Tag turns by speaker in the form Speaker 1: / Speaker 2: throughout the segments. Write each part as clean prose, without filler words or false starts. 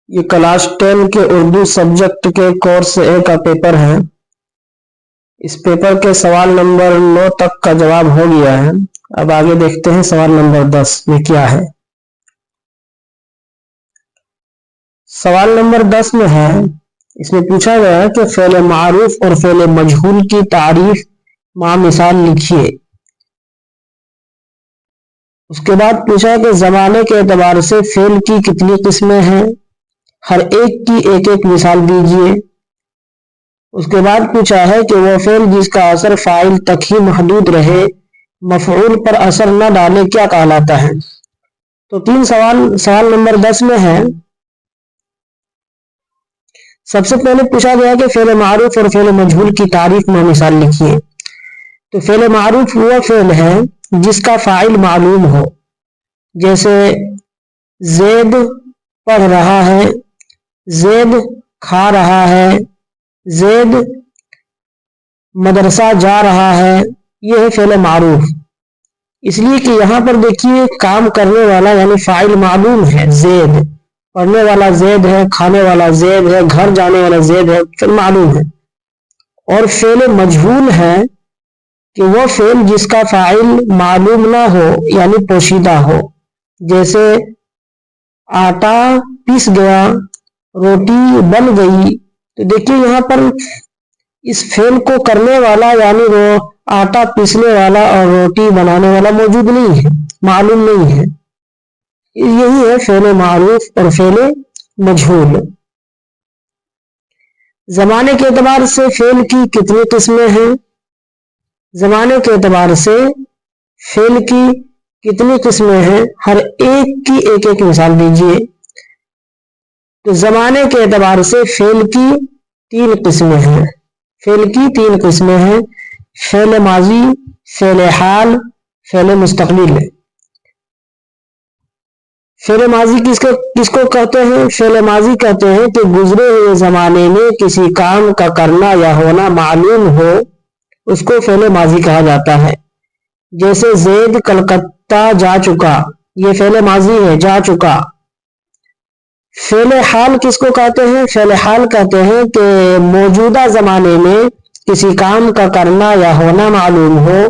Speaker 1: یہ کلاس 10 کے اردو سبجیکٹ کے کورس اے کا پیپر ہے۔ اس پیپر کے سوال نمبر 9 تک کا جواب ہو گیا ہے۔ اب آگے دیکھتے ہیں سوال نمبر 10 میں کیا ہے۔ سوال نمبر 10 میں ہے، اس میں پوچھا گیا ہے کہ فعل معروف اور فعل مجہول کی تعریف مع مثال لکھیے۔ اس کے بعد پوچھا کہ زمانے کے اعتبار سے فعل کی کتنی قسمیں ہیں، ہر ایک کی ایک ایک مثال دیجیے۔ اس کے بعد پوچھا ہے کہ وہ فعل جس کا اثر فاعل تک ہی محدود رہے، مفعول پر اثر نہ ڈالے، کیا کہلاتا ہے؟ تو تین سوال نمبر 10 میں ہے۔ سب سے پہلے پوچھا گیا کہ فعل معروف اور فعل مجہول کی تعریف میں مثال لکھیے۔ تو فعل معروف وہ فعل ہے جس کا فاعل معلوم ہو، جیسے زید پڑھ رہا ہے، زید کھا رہا ہے، زید مدرسہ جا رہا ہے، یہ ہے فعل معروف۔ اس لیے کہ یہاں پر دیکھیے کام کرنے والا یعنی فاعل معلوم ہے، زید، پڑھنے والا زید ہے، کھانے والا زید ہے، گھر جانے والا زید ہے، فعل معلوم ہے۔ اور فعل مجہول ہے کہ وہ فعل جس کا فاعل معلوم نہ ہو یعنی پوشیدہ ہو، جیسے آٹا پیس گیا، روٹی بن گئی۔ تو دیکھیے یہاں پر اس فعل کو کرنے والا یعنی وہ آٹا پیسنے والا اور روٹی بنانے والا موجود نہیں ہے، معلوم نہیں ہے۔ یہی ہے فعل معروف اور فعل مجہول۔ زمانے کے اعتبار سے فعل کی کتنی قسمیں ہیں؟ زمانے کے اعتبار سے فعل کی کتنی قسمیں ہیں، ہر ایک کی ایک ایک مثال دیجیے۔ تو زمانے کے اعتبار سے فعل کی 3 قسمیں ہیں۔ فعل کی 3 قسمیں ہیں، فعل ماضی، فعل حال، فعل مستقبل۔ فعل ماضی کس کو کہتے ہیں؟ فعل ماضی کہتے ہیں کہ گزرے ہوئے زمانے میں کسی کام کا کرنا یا ہونا معلوم ہو، اس کو فعل ماضی کہا جاتا ہے۔ جیسے زید کلکتہ جا چکا، یہ فعل ماضی ہے، جا چکا۔ فعل حال کس کو کہتے ہیں؟ فعل حال کہتے ہیں کہ موجودہ زمانے میں کسی کام کا کرنا یا ہونا معلوم ہو،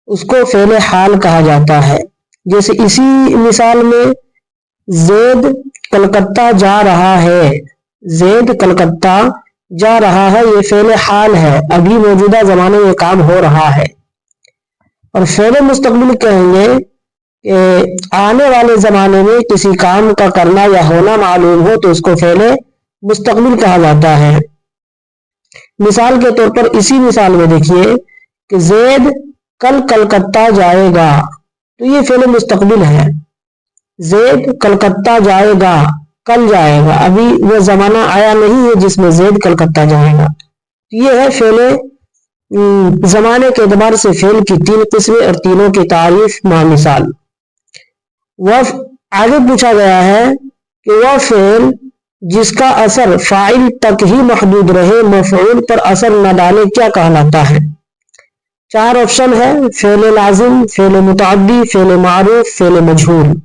Speaker 1: اس کو فعل حال کہا جاتا ہے۔ جیسے اسی مثال میں زید کلکتہ جا رہا ہے، زید کلکتہ جا رہا ہے، یہ فعل حال ہے، ابھی موجودہ زمانے میں کام ہو رہا ہے۔ اور فعل مستقبل کہیں گے کہ آنے والے زمانے میں کسی کام کا کرنا یا ہونا معلوم ہو تو اس کو فعل مستقبل کہا جاتا ہے۔ مثال کے طور پر اسی مثال میں دیکھیے کہ زید کل کلکتہ جائے گا، تو یہ فعل مستقبل ہے۔ زید کلکتہ جائے گا، کل جائے گا، ابھی وہ زمانہ آیا نہیں ہے جس میں زید کلکتہ جائے گا۔ یہ ہے فعل زمانے کے اعتبار سے فعل کی 3 قسمیں اور تینوں کی تعریف مع مثال۔ وہ آگے پوچھا گیا ہے کہ وہ فعل جس کا اثر فاعل تک ہی محدود رہے، مفعول پر اثر نہ ڈالے، کیا کہلاتا ہے؟ 4 آپشن ہے، فعل لازم، فعل متعدی، فعل معروف، فعل مجہول۔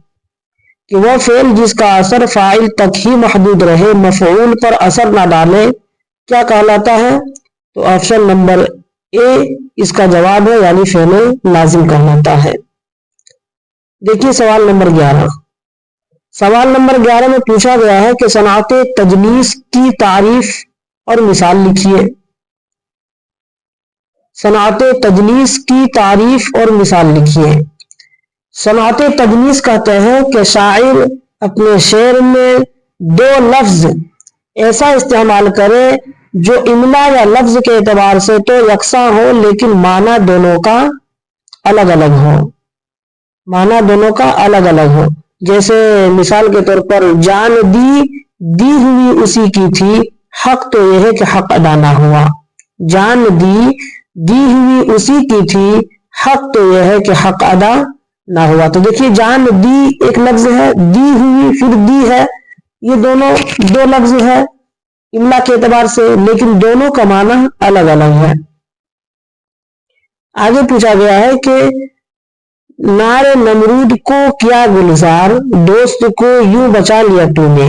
Speaker 1: کہ وہ فعل جس کا اثر فاعل تک ہی محدود رہے، مفعول پر اثر نہ ڈالے، کیا کہلاتا ہے؟ تو آپشن نمبر اے اس کا جواب ہے، یعنی فعل لازم کہلاتا ہے۔ دیکھیے سوال نمبر 11۔ سوال نمبر 11 میں پوچھا گیا ہے کہ صنعت تجلیس کی تعریف اور مثال لکھیے۔ صنعت تجلیس کی تعریف اور مثال لکھیے۔ صنعت تجلیس کہتے ہیں کہ شاعر اپنے شعر میں 2 لفظ ایسا استعمال کرے جو املا یا لفظ کے اعتبار سے تو یکساں ہو لیکن معنی دونوں کا الگ الگ ہو، معنی دونوں کا الگ الگ ہو۔ جیسے مثال کے طور پر جان دی ہوئی اسی کی تھی، حق تو یہ ہے کہ حق ادا نہ ہوا۔ جان دی ہوئی اسی کی تھی، حق تو یہ ہے کہ حق ادا نہ ہوا۔ تو دیکھیے جان دی ایک لفظ ہے، دی ہوئی پھر دی ہے، یہ دونوں 2 لفظ ہے املا کے اعتبار سے، لیکن دونوں کا معنی الگ الگ ہے۔ آگے پوچھا گیا ہے کہ نار نمرود کو کیا گلزار، دوست کو یوں بچا لیا تو نے۔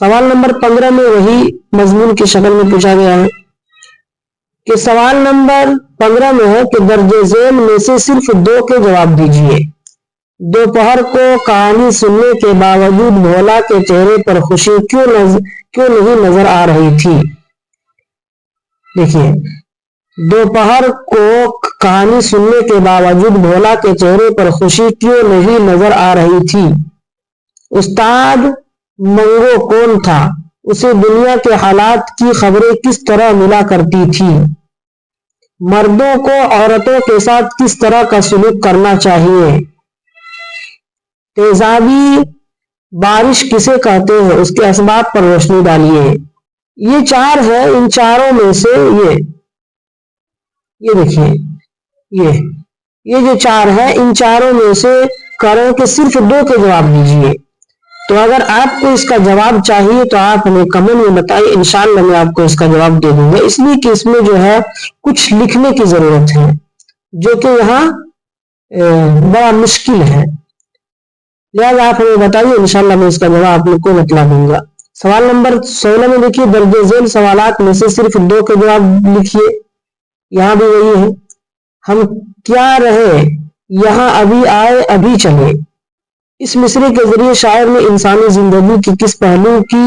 Speaker 1: سوال نمبر 15 میں وہی مضمون کی شکل میں پوچھا گیا ہے کہ سوال نمبر 15 میں ہے کہ درج ذیل میں سے صرف 2 کے جواب دیجیے۔ دوپہر کو کہانی سننے کے باوجود بھولا کے چہرے پر خوشی کیوں نہیں نظر آ رہی تھی؟ دیکھیے، دوپہر کو کہانی سننے کے باوجود بھولا کے چہرے پر خوشی کیوں نہیں نظر آ رہی تھی؟ استاد منگو کون تھا؟ اسے دنیا کے حالات کی خبریں کس طرح ملا کرتی تھی؟ مردوں کو عورتوں کے ساتھ کس طرح کا سلوک کرنا چاہیے؟ تیزابی بارش کسے کہتے ہیں؟ اس کے اسباب پر روشنی ڈالیے۔ یہ 4 ہے، ان چاروں میں سے یہ دیکھیے، یہ جو 4 ہے، ان چاروں میں سے کریں کہ صرف 2 کے جواب دیجیے۔ تو اگر آپ کو اس کا جواب چاہیے تو آپ ہمیں کمنٹ میں بتائیے، انشاءاللہ میں آپ کو اس کا جواب دے دوں گا، اس لیے کہ اس میں جو ہے کچھ لکھنے کی ضرورت ہے جو کہ یہاں بڑا مشکل ہے، لہذا آپ ہمیں بتائیے، انشاءاللہ میں اس کا جواب آپ لوگ کو بتلا دوں گا۔ سوال نمبر 16 میں دیکھیے، درج ذیل سوالات میں سے صرف 2 کے جواب لکھیے۔ یہاں بھی وہی ہے، ہم کیا رہے یہاں ابھی آئے ابھی چلے۔ اس مصرے کے ذریعے شاعر نے انسانی زندگی کی کس پہلو کی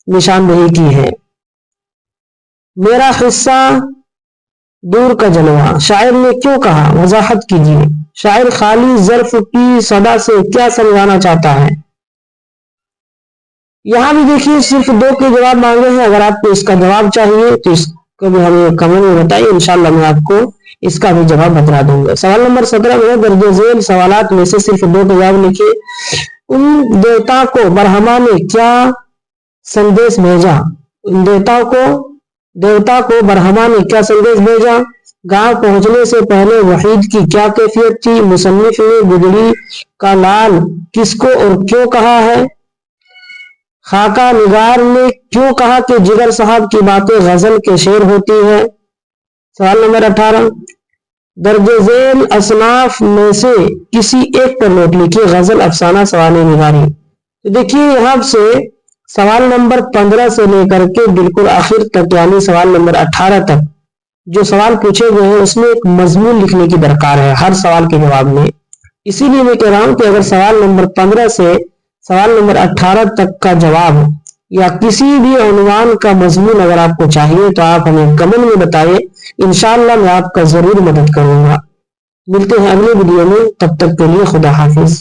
Speaker 1: نشاندہی کی ہے؟ میرا حصہ دور کا جلوہ شاعر نے کیوں کہا؟ وضاحت کیجیے۔ شاعر خالی ظرف کی صدا سے کیا سمجھانا چاہتا ہے؟ یہاں بھی دیکھیے صرف 2 کے جواب مانگے ہیں، اگر آپ کو اس کا جواب چاہیے تو اس کو بھی ہمیں کمنٹ میں بتائیے، انشاءاللہ میں آپ کو اس کا بھی جواب بتلا دوں گا۔ سوال نمبر 17 میں درج ذیل سوالات میں سے صرف 2 کے جواب لکھیے۔ ان دیوتا کو برہما نے کیا سندیش بھیجا؟ ان دیوتا کو برہما نے کیا سندیش بھیجا؟ گاؤں پہنچنے سے پہلے وحید کی کیا کیفیت تھی؟ مصنف نے گدڑی کا لال کس کو اور کیوں کہا ہے؟ خاکہ نگار نے کیوں کہا کہ جگر صاحب کی باتیں غزل کے شعر ہوتی ہیں؟ سوال نمبر 18، درج ذیل اصناف میں سے کسی ایک پر نوٹ لکھیے، غزل، افسانہ، سوانح نگاری۔ تو دیکھیے یہاں سے سوال نمبر 15 سے لے کر کے بالکل آخر تک، یعنی سوال نمبر 18 تک جو سوال پوچھے گئے ہیں اس میں ایک مضمون لکھنے کی درکار ہے ہر سوال کے جواب میں۔ اسی لیے میں کہہ رہا ہوں کہ اگر سوال نمبر 15 سے سوال نمبر 18 تک کا جواب یا کسی بھی عنوان کا مضمون اگر آپ کو چاہیے تو آپ ہمیں کمنٹ میں بتائیے، انشاءاللہ میں آپ کا ضرور مدد کروں گا۔ ملتے ہیں اگلے ویڈیو میں، تب تک کے لیے خدا حافظ۔